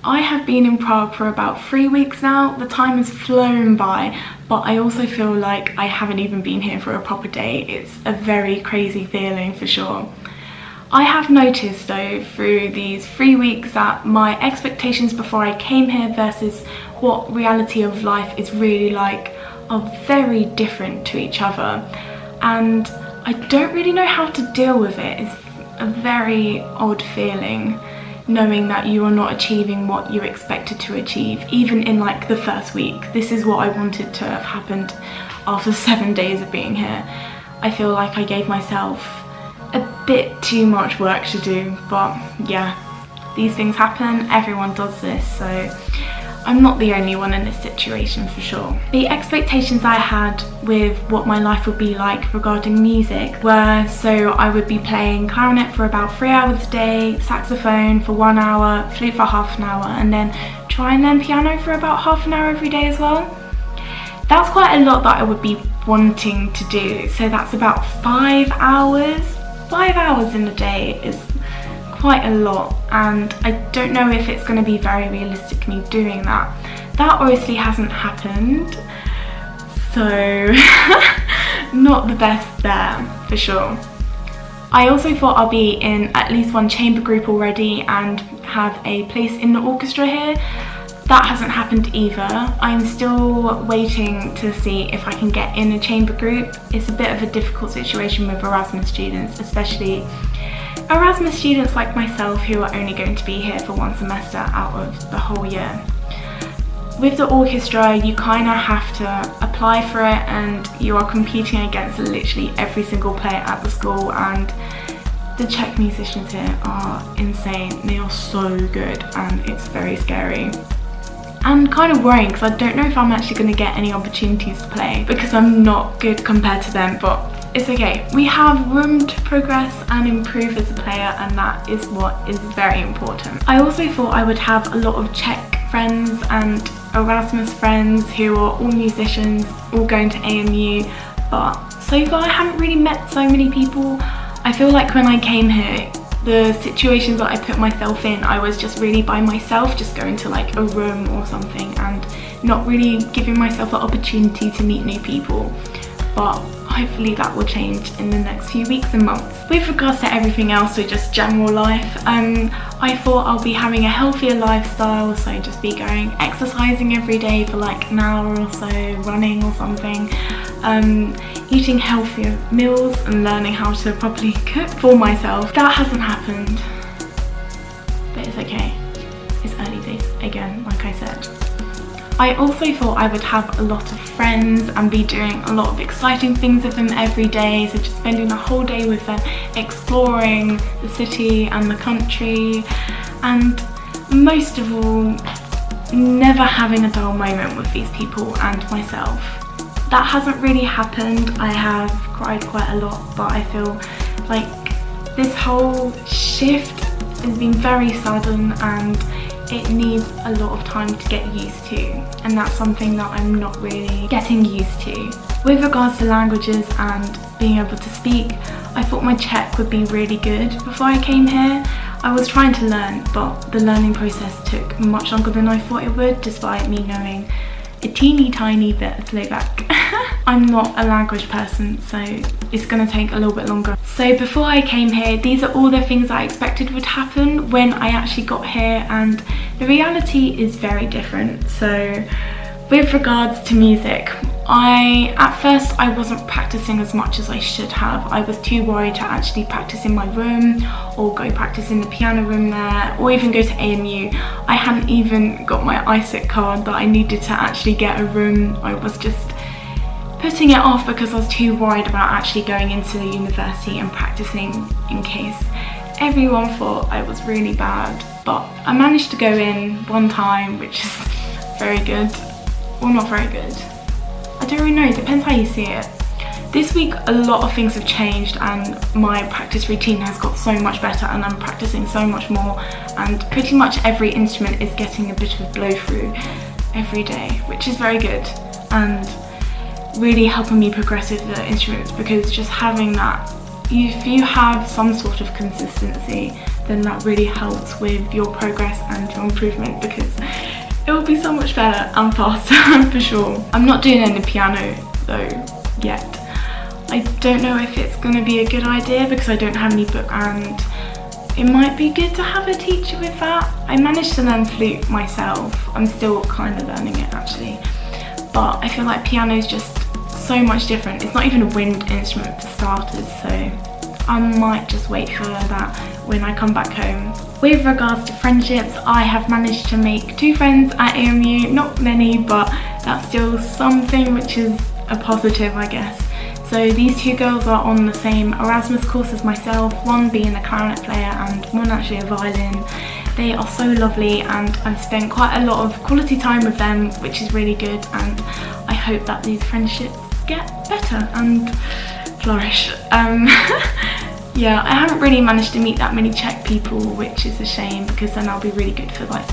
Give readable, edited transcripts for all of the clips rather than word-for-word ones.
I have been in Prague for about 3 weeks now. The time has flown by, but I also feel like I haven't even been here for a proper day. It's a very crazy feeling for sure. I have noticed though through these 3 weeks that my expectations before I came here versus what reality of life is really like are very different to each other, and I don't really know how to deal with it. It's a very odd feeling knowing that you are not achieving what you expected to achieve, even in like the first week. This is what I wanted to have happened after 7 days of being here. I feel like I gave myself a bit too much work to do, but yeah, these things happen, everyone does this, so I'm not the only one in this situation for sure. The expectations I had with what my life would be like regarding music were, so I would be playing clarinet for about 3 hours a day, saxophone for 1 hour, flute for half an hour, and then try and learn piano for about half an hour every day as well. That's quite a lot that I would be wanting to do, so that's about 5 hours. 5 hours in a day is quite a lot, and I don't know if it's going to be very realistic me doing that. That obviously hasn't happened, so not the best there for sure. I also thought I'll be in at least one chamber group already and have a place in the orchestra here. That hasn't happened either. I'm still waiting to see if I can get in a chamber group. It's a bit of a difficult situation with Erasmus students, especially Erasmus students like myself who are only going to be here for 1 semester out of the whole year. With the orchestra, you kind of have to apply for it, and you are competing against literally every single player at the school, and the Czech musicians here are insane. They are so good and it's very scary. And kind of worrying because I don't know if I'm actually going to get any opportunities to play because I'm not good compared to them, but it's okay. We have room to progress and improve as a player, and that is what is very important. I also thought I would have a lot of Czech friends and Erasmus friends who are all musicians, all going to AMU, but so far I haven't really met so many people. I feel like when I came here, the situations that I put myself in, I was just really by myself, just going to like a room or something and not really giving myself the opportunity to meet new people. But hopefully that will change in the next few weeks and months. With regards to everything else, so just general life, I thought I'll be having a healthier lifestyle, so just be going exercising every day for like an hour or so, running or something, eating healthier meals and learning how to properly cook for myself. That hasn't happened, but it's okay. It's early days again, like I said. I also thought I would have a lot of friends and be doing a lot of exciting things with them every day, so just spending the whole day with them, exploring the city and the country, and most of all, never having a dull moment with these people and myself. That hasn't really happened. I have cried quite a lot, but I feel like this whole shift has been very sudden and it needs a lot of time to get used to, and that's something that I'm not really getting used to. With regards to languages and being able to speak, I thought my Czech would be really good before I came here. I was trying to learn, but the learning process took much longer than I thought it would, despite me knowing a teeny tiny bit of Slovak. I'm not a language person, so it's going to take a little bit longer. So before I came here, these are all the things I expected would happen when I actually got here, and the reality is very different. So with regards to music, at first I wasn't practicing as much as I should have. I was too worried to actually practice in my room or go practice in the piano room there, or even go to AMU. I hadn't even got my ISIC card that I needed to actually get a room. I was just putting it off because I was too worried about actually going into the university and practicing in case everyone thought I was really bad. But I managed to go in one time, which is very good, or not very good. I don't really know, it depends how you see it. This week a lot of things have changed and my practice routine has got so much better, and I'm practicing so much more, and pretty much every instrument is getting a bit of blow through every day, which is very good and really helping me progress with the instruments, because just having that, if you have some sort of consistency, then that really helps with your progress and your improvement, because it will be so much better and faster for sure. I'm not doing any piano though yet. I don't know if it's going to be a good idea because I don't have any book, and it might be good to have a teacher with that. I managed to learn flute myself. I'm still kind of learning it actually, but I feel like piano is just so much different. It's not even a wind instrument for starters, so I might just wait for that when I come back home. With regards to friendships, I have managed to make 2 friends at AMU. Not many, but that's still something, which is a positive, I guess. So these 2 girls are on the same Erasmus course as myself, one being a clarinet player and one actually a violin. They are so lovely, and I've spent quite a lot of quality time with them, which is really good, and I hope that these friendships get better and flourish. Yeah, I haven't really managed to meet that many Czech people, which is a shame, because then I'll be really good for like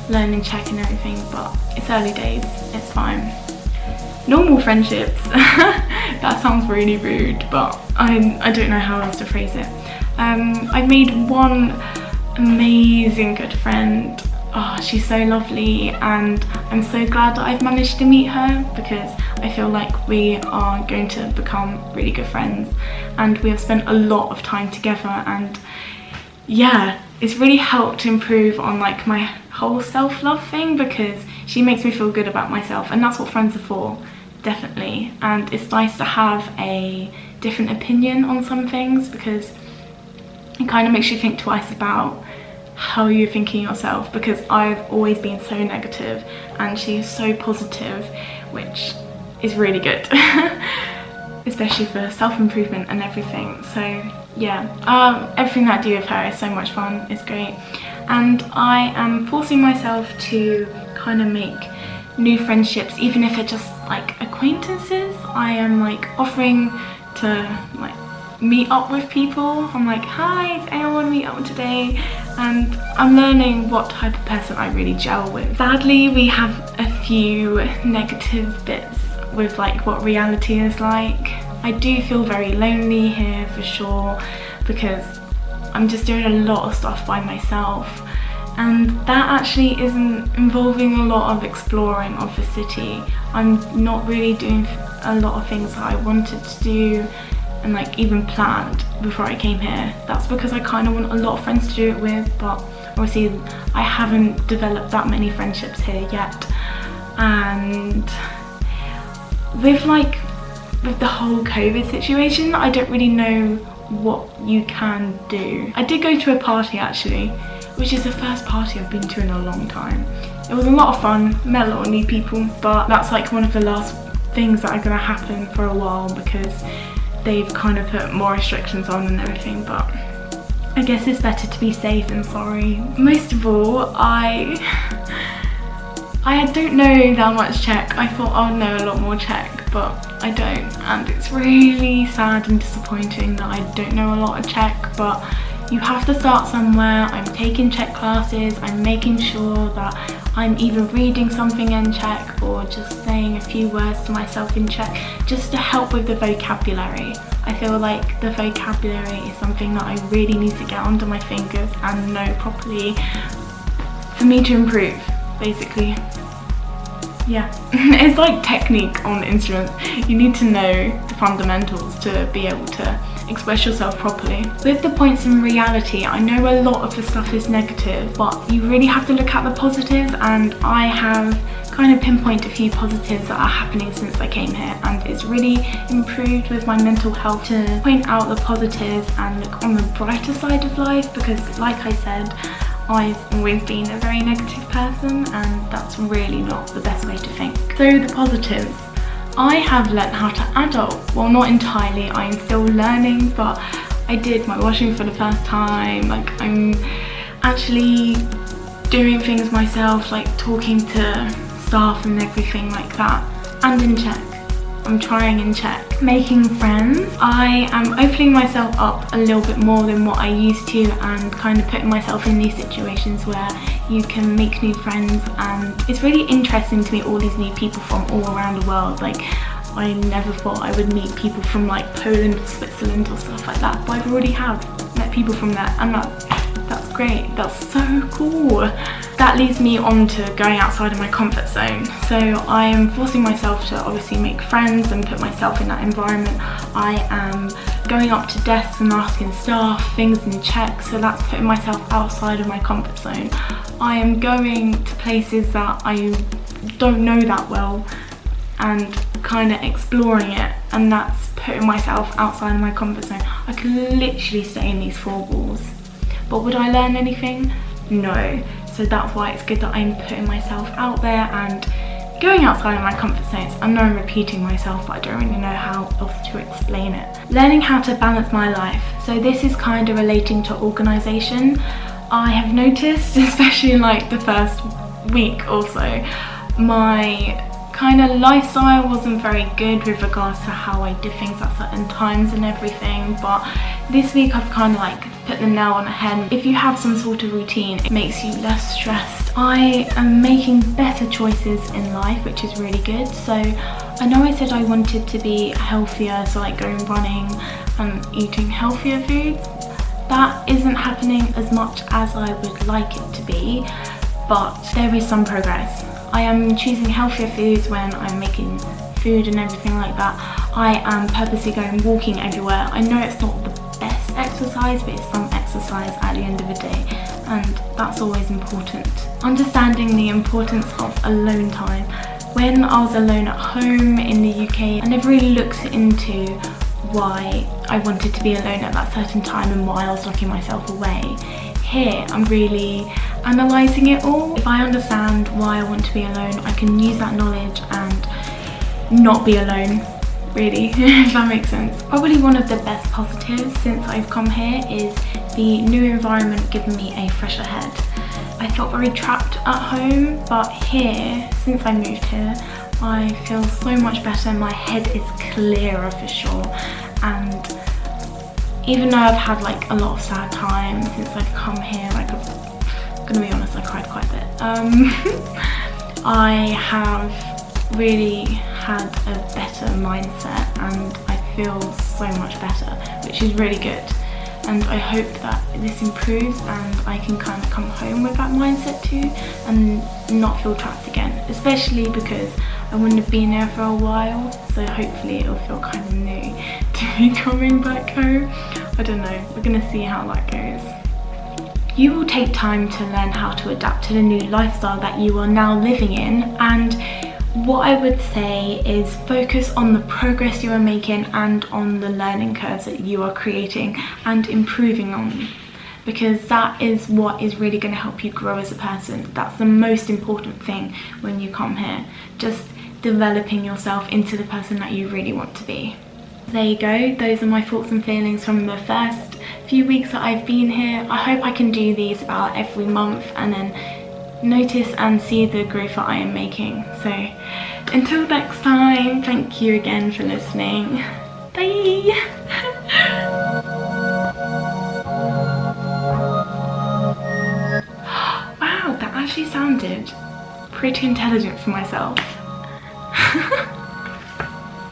learning Czech and everything, but it's early days, it's fine. Normal friendships. That sounds really rude, but I don't know how else to phrase it. I've made one amazing good friend. Oh, she's so lovely, and I'm so glad that I've managed to meet her, because I feel like we are going to become really good friends, and we have spent a lot of time together, and yeah, it's really helped improve on like my whole self-love thing, because she makes me feel good about myself, and that's what friends are for, definitely. And it's nice to have a different opinion on some things, because it kind of makes you think twice about how you're thinking yourself, because I've always been so negative and she's so positive, which is really good. Especially for self-improvement and everything. So yeah, everything that I do with her is so much fun, it's great, and I am forcing myself to kind of make new friendships, even if it's just like acquaintances. I am like offering to like meet up with people. I'm like, hi, does anyone want to meet up today? And I'm learning what type of person I really gel with. Sadly, we have a few negative bits with like what reality is like. I do feel very lonely here for sure, because I'm just doing a lot of stuff by myself, and that actually isn't involving a lot of exploring of the city. I'm not really doing a lot of things that I wanted to do and like even planned before I came here. That's because I kind of want a lot of friends to do it with, but obviously I haven't developed that many friendships here yet. And with the whole COVID situation, I don't really know what you can do. I did go to a party actually, which is the first party I've been to in a long time. It was a lot of fun, met a lot of new people, but that's like one of the last things that are going to happen for a while, because they've kind of put more restrictions on and everything, but I guess it's better to be safe than sorry. Most of all, I don't know that much Czech. I thought I'd know a lot more Czech, but I don't, and it's really sad and disappointing that I don't know a lot of Czech, but you have to start somewhere. I'm taking Czech classes, I'm making sure that I'm either reading something in Czech or just saying a few words to myself in Czech, just to help with the vocabulary. I feel like the vocabulary is something that I really need to get under my fingers and know properly for me to improve, basically. Yeah, it's like technique on instruments. You need to know the fundamentals to be able to express yourself properly. With the points in reality, I know a lot of the stuff is negative, but you really have to look at the positives, and I have kind of pinpointed a few positives that are happening since I came here, and it's really improved with my mental health to point out the positives and look on the brighter side of life, because like I said, I've always been a very negative person, and that's really not the best way to think. So the positives. I have learnt how to adult. Well, not entirely, I'm still learning, but I did my washing for the first time. Like, I'm actually doing things myself, like talking to staff and everything like that. And in Czech. I'm trying in Czech. Making friends. I am opening myself up a little bit more than what I used to, and kind of putting myself in these situations where you can make new friends, and it's really interesting to meet all these new people from all around the world. Like, I never thought I would meet people from like Poland or Switzerland or stuff like that, but I already have met people from there, and that's That's great, that's so cool. That leads me on to going outside of my comfort zone. So I am forcing myself to obviously make friends and put myself in that environment. I am going up to desks and asking staff things in check, so that's putting myself outside of my comfort zone. I am going to places that I don't know that well and kind of exploring it, and that's putting myself outside of my comfort zone. I could literally stay in these four walls, but would I learn anything? No. So that's why it's good that I'm putting myself out there and going outside of my comfort zones. I know I'm repeating myself, but I don't really know how else to explain it. Learning how to balance my life. So this is kind of relating to organisation. I have noticed, especially in like the first week or so, my kind of lifestyle wasn't very good with regards to how I did things at certain times and everything, but this week I've kind of like put the nail on the head. If you have some sort of routine, it makes you less stressed. I am making better choices in life, which is really good. So I know I said I wanted to be healthier, so like going running and eating healthier foods. That isn't happening as much as I would like it to be, but there is some progress. I am choosing healthier foods when I'm making food and everything like that. I am purposely going walking everywhere. I know it's not the best exercise, but it's some exercise at the end of the day, and that's always important. Understanding the importance of alone time. When I was alone at home in the UK, I never really looked into why I wanted to be alone at that certain time and why I was locking myself away. Here, I'm really analysing it all. If I understand why I want to be alone, I can use that knowledge and not be alone, really, if that makes sense. Probably one of the best positives since I've come here is the new environment giving me a fresher head. I felt very trapped at home, but here, since I moved here, I feel so much better. My head is clearer for sure, and even though I've had like a lot of sad times since I've come here, like I'm gonna be honest, I cried quite a bit. I have really had a better mindset and I feel so much better, which is really good. And I hope that this improves and I can kind of come home with that mindset too and not feel trapped again, especially because I wouldn't have been there for a while, so hopefully it'll feel kind of new to be coming back home. I don't know, we're gonna see how that goes. You will take time to learn how to adapt to the new lifestyle that you are now living in, and what I would say is focus on the progress you are making and on the learning curves that you are creating and improving on, because that is what is really going to help you grow as a person. That's the most important thing when you come here, just developing yourself into the person that you really want to be. There you go, those are my thoughts and feelings from the first few weeks that I've been here. I hope I can do these about every month and then notice and see the growth that I am making. So until next time, thank you again for listening. Bye. Wow, that actually sounded pretty intelligent for myself.